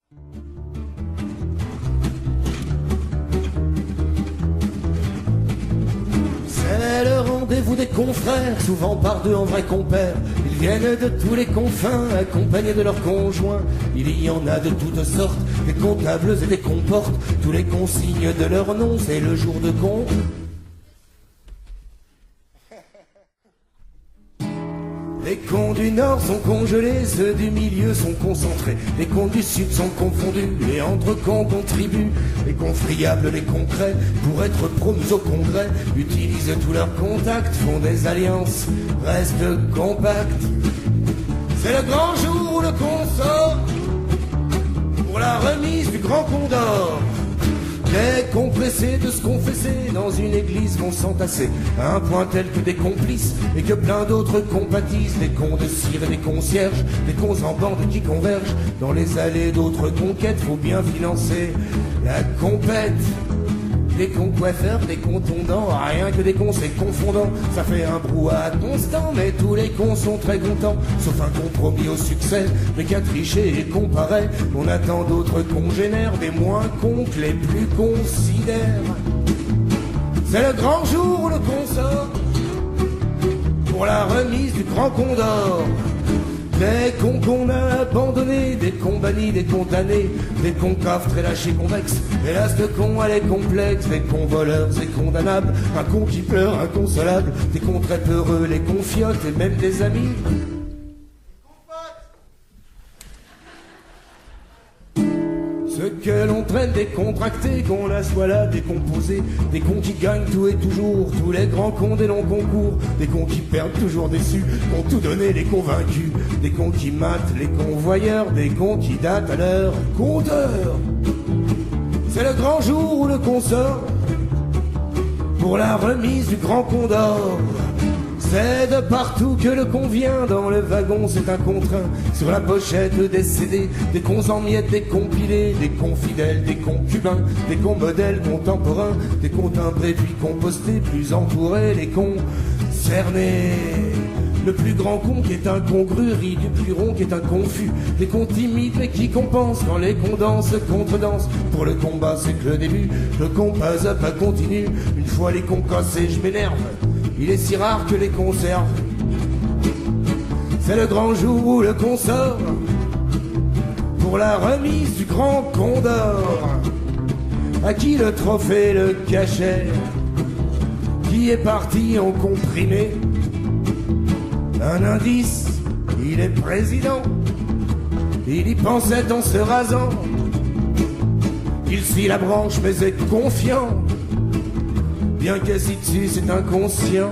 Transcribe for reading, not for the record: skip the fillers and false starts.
C'est le rendez-vous des confrères, souvent par deux en vrai compère. Ils viennent de tous les confins, accompagnés de leurs conjoints. Il y en a de toutes sortes, des comptables et des comportes. Tous les consignes de leur nom, c'est le jour de con. Les cons du Nord sont congelés, ceux du milieu sont concentrés. Les cons du Sud sont confondus, et entre cons contribuent. Les cons friables, les concrets, pour être promus au Congrès, utilisent tous leurs contacts, font des alliances, restent compacts. C'est le grand jour où le con sort pour la remise du grand Condor. Des cons pressés de se confesser dans une église vont s'entasser à un point tel que des complices et que plein d'autres compatissent. Des cons de cire et des concierges, des cons en bande qui convergent dans les allées d'autres conquêtes. Faut bien financer la compète. Des cons coiffeurs, des cons tondants, rien que des cons c'est confondant. Ça fait un brouhaha constant, mais tous les cons sont très contents. Sauf un compromis au succès, mais qu'à tricher et comparer. On attend d'autres congénères, des moins cons que les plus considèrent. C'est le grand jour où le con sort pour la remise du grand Condor. Des cons qu'on a abandonnés, des cons bannis, des condamnés, des cons coffres très lâchés convexes, hélas de cons à les complexes, des cons voleurs et condamnables, un con qui pleure inconsolable, des cons très peureux, les confiotes et même des amis. Ceux que l'on traîne décontractés, qu'on la soit là décomposés, des cons qui gagnent tout et toujours, tous les grands cons des longs concours, des cons qui perdent toujours déçus, qui ont tout donné les convaincus, des cons qui matent les convoyeurs, des cons qui datent à leur compteur. C'est le grand jour où le con sort pour la remise du grand Condor. C'est de partout que le con vient, dans le wagon c'est un contraint. Sur la pochette des CD, des cons en miettes, des compilés, des cons fidèles, des cons cubains, des cons modèles contemporains, des cons timbrés puis compostés, plus entourés, les cons cernés. Le plus grand con qui est incongru rit du plus rond qui est un confus. Des cons timides mais qui compensent quand les cons dansent, contre-dansent. Pour le combat c'est que le début, le con pas à pas continue. Une fois les cons cassés je m'énerve. Il est si rare que les conserve. C'est le grand jour où le con sort pour la remise du grand Condor. À qui le trophée, le cachet, qui est parti en comprimé. Un indice, il est président. Il y pensait en se rasant. Il suit la branche mais est confiant. Bien qu'assis dessus c'est inconscient.